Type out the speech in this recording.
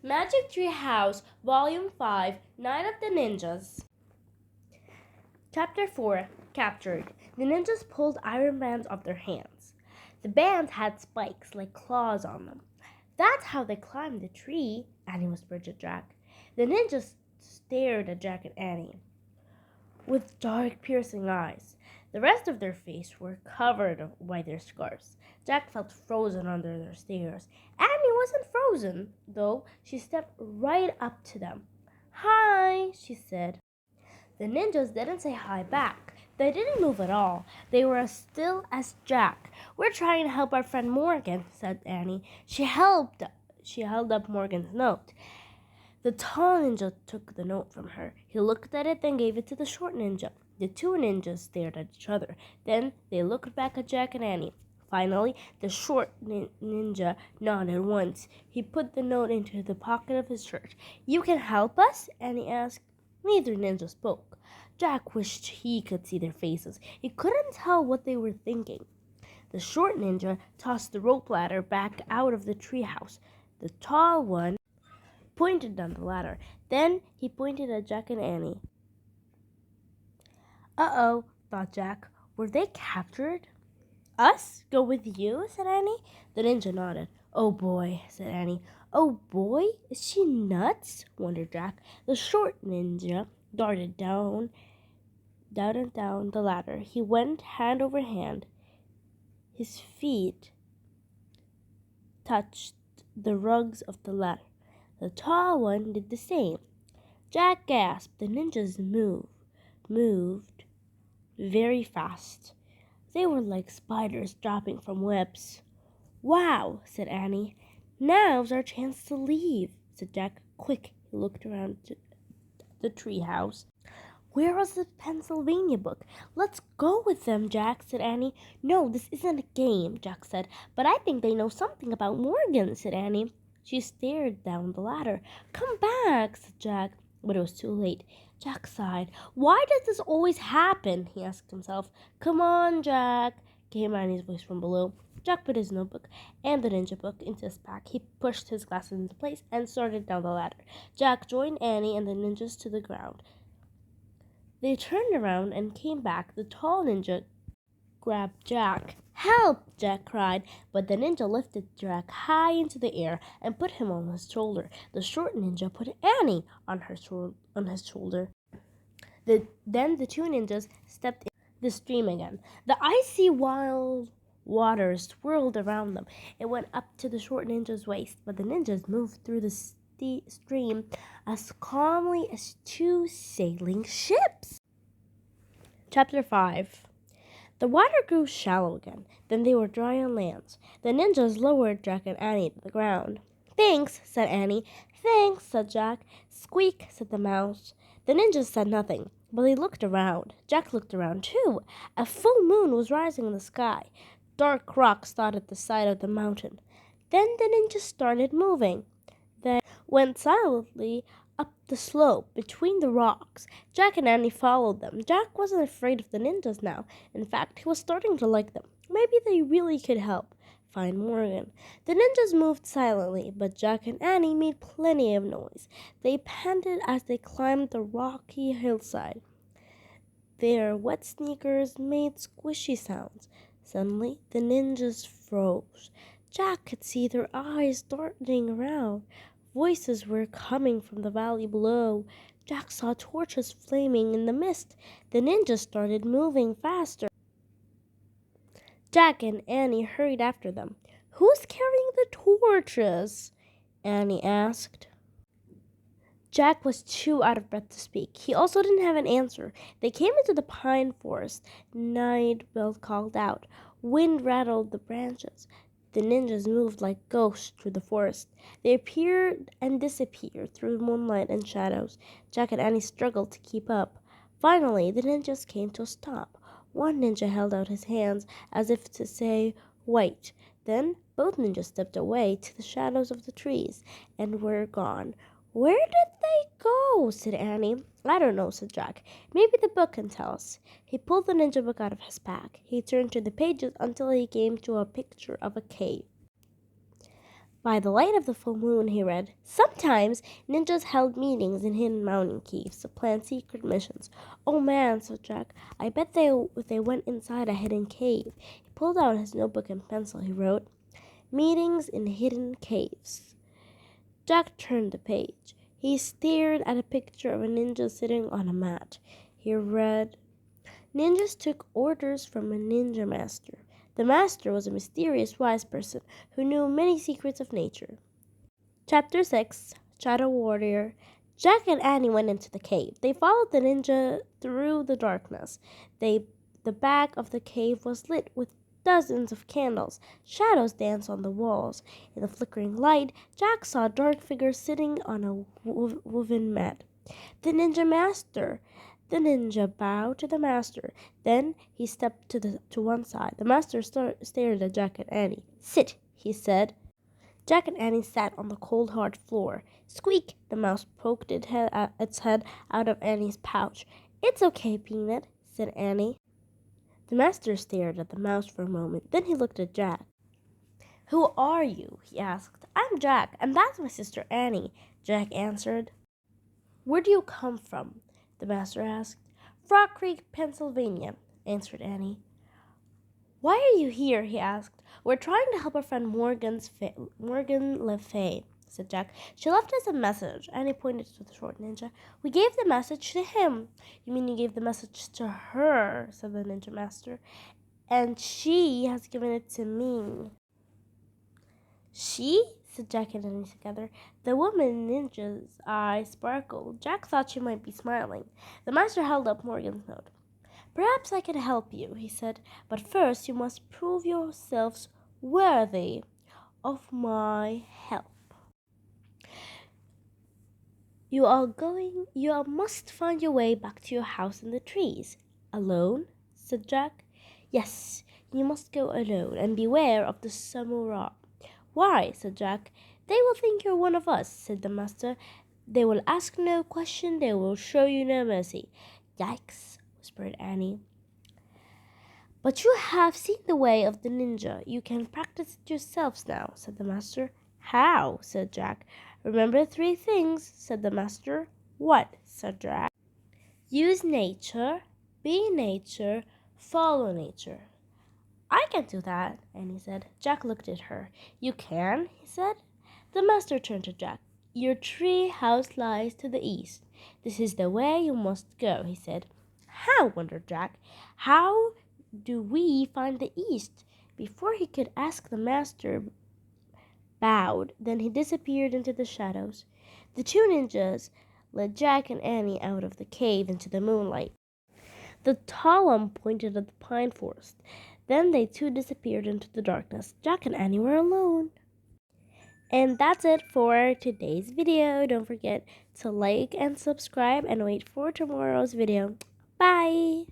Magic Tree House, Volume 5, Night of the Ninjas. Chapter 4, Captured. The ninjas pulled iron bands off their hands. The bands had spikes like claws on them. That's how they climbed the tree, Annie whispered to Jack. The ninjas stared at Jack and Annie with dark, piercing eyes. The rest of their face were covered by their scarves. Jack felt frozen under their stares. Annie wasn't frozen, though. She stepped right up to them. "Hi," she said. The ninjas didn't say hi back. They didn't move at all. They were as still as Jack. "We're trying to help our friend Morgan," said Annie. She held up Morgan's note. The tall ninja took the note from her. He looked at it, then gave it to the short ninja. The two ninjas stared at each other. Then they looked back at Jack and Annie. Finally, the short ninja nodded once. He put the note into the pocket of his shirt. "You can help us?" Annie asked. Neither ninja spoke. Jack wished he could see their faces. He couldn't tell what they were thinking. The short ninja tossed the rope ladder back out of the treehouse. The tall one pointed down the ladder. Then he pointed at Jack and Annie. "Uh-oh," thought Jack. "Were they captured?" "Us? Go with you?" said Annie. The ninja nodded. "Oh boy," said Annie. "Oh boy? Is she nuts?" wondered Jack. The short ninja darted down and down the ladder. He went hand over hand. His feet touched the rungs of the ladder. The tall one did the same. Jack gasped. The ninjas moved very fast. They were like spiders dropping from webs. "Wow," said Annie. "Now's our chance to leave," said Jack. Quick, he looked around the treehouse. "Where was the Pennsylvania book?" "Let's go with them, Jack," said Annie. "No, this isn't a game," Jack said. "But I think they know something about Morgan," said Annie. She stared down the ladder. "Come back," said Jack. But it was too late. Jack sighed. "Why does this always happen?" he asked himself. "Come on, Jack," came Annie's voice from below. Jack put his notebook and the ninja book into his pack. He pushed his glasses into place and started down the ladder. Jack joined Annie and the ninjas to the ground. They turned around and came back. The tall ninja grabbed Jack. "Help!" Jack cried, but the ninja lifted Jack high into the air and put him on his shoulder. The short ninja put Annie on his shoulder. Then the two ninjas stepped in the stream again. The icy wild water swirled around them. It went up to the short ninja's waist, but the ninjas moved through the stream as calmly as two sailing ships. Chapter 5. The water grew shallow again. Then they were dry on land. The ninjas lowered Jack and Annie to the ground. "Thanks," said Annie. "Thanks," said Jack. "Squeak," said the mouse. The ninjas said nothing, but they looked around. Jack looked around too. A full moon was rising in the sky. Dark rocks dotted the side of the mountain. Then the ninjas started moving. They went silently up the slope between the rocks. Jack and Annie followed them. Jack wasn't afraid of the ninjas now. In fact, he was starting to like them. Maybe they really could help find Morgan. The ninjas moved silently, but Jack and Annie made plenty of noise. They panted as they climbed the rocky hillside. Their wet sneakers made squishy sounds. Suddenly, the ninjas froze. Jack could see their eyes darting around. Voices were coming from the valley below. Jack saw torches flaming in the mist. The ninjas started moving faster. Jack and Annie hurried after them. "Who's carrying the torches?" Annie asked. Jack was too out of breath to speak. He also didn't have an answer. They came into the pine forest. Night Bell called out. Wind rattled the branches. The ninjas moved like ghosts through the forest. They appeared and disappeared through moonlight and shadows. Jack and Annie struggled to keep up. Finally, the ninjas came to a stop. One ninja held out his hands as if to say, "Wait." Then both ninjas stepped away to the shadows of the trees and were gone. "Where did they go?" said Annie. "I don't know," said Jack. "Maybe the book can tell us." He pulled the ninja book out of his pack. He turned to the pages until he came to a picture of a cave. By the light of the full moon, he read, sometimes ninjas held meetings in hidden mountain caves to plan secret missions. Oh man, said Jack, I bet they went inside a hidden cave. He pulled out his notebook and pencil. He wrote, meetings in hidden caves. Jack turned the page. He stared at a picture of a ninja sitting on a mat. He read, ninjas took orders from a ninja master. The master was a mysterious wise person who knew many secrets of nature. Chapter 6, Shadow Warrior. Jack and Annie went into the cave. They followed the ninja through the darkness. The back of the cave was lit with dozens of candles. Shadows danced on the walls. In the flickering light, Jack saw a dark figure sitting on a woven mat. The ninja master. The ninja bowed to the master. Then he stepped to one side. The master stared at Jack and Annie. Sit, he said. Jack and Annie sat on the cold, hard floor. Squeak! The mouse poked its head out of Annie's pouch. It's okay, Peanut, said Annie. The master stared at the mouse for a moment. Then he looked at Jack. Who are you? He asked. I'm Jack, and that's my sister Annie, Jack answered. Where do you come from? The master asked. Frog Creek, Pennsylvania, answered Annie. Why are you here? He asked. We're trying to help our friend Morgan Le Fay, said Jack. She left us a message. Annie pointed to the short ninja. We gave the message to him. You mean you gave the message to her, said the ninja master. And she has given it to me. She? Said Jack and Annie together. The woman ninja's eyes sparkled. Jack thought she might be smiling. The master held up Morgan's note. Perhaps I can help you, he said, but first you must prove yourselves worthy of my help. You must find your way back to your house in the trees. Alone? Said Jack. Yes, you must go alone, and beware of the samurai. Why? Said Jack. They will think you're one of us, said the master. They will ask no question, they will show you no mercy. Yikes, whispered Annie. But you have seen the way of the ninja. You can practice it yourselves now, said the master. How? Said Jack. Remember 3 things, said the master. What? Said Jack. Use nature, be nature, follow nature. I can do that, Annie said. Jack looked at her. You can, he said. The master turned to Jack. Your tree house lies to the east. This is the way you must go, he said. How? Wondered Jack. How do we find the east? Before he could ask, the master bowed. Then he disappeared into the shadows. The 2 ninjas led Jack and Annie out of the cave into the moonlight. The tall one pointed at the pine forest. Then they 2 disappeared into the darkness. Jack and Annie were alone. And that's it for today's video. Don't forget to like and subscribe and wait for tomorrow's video. Bye!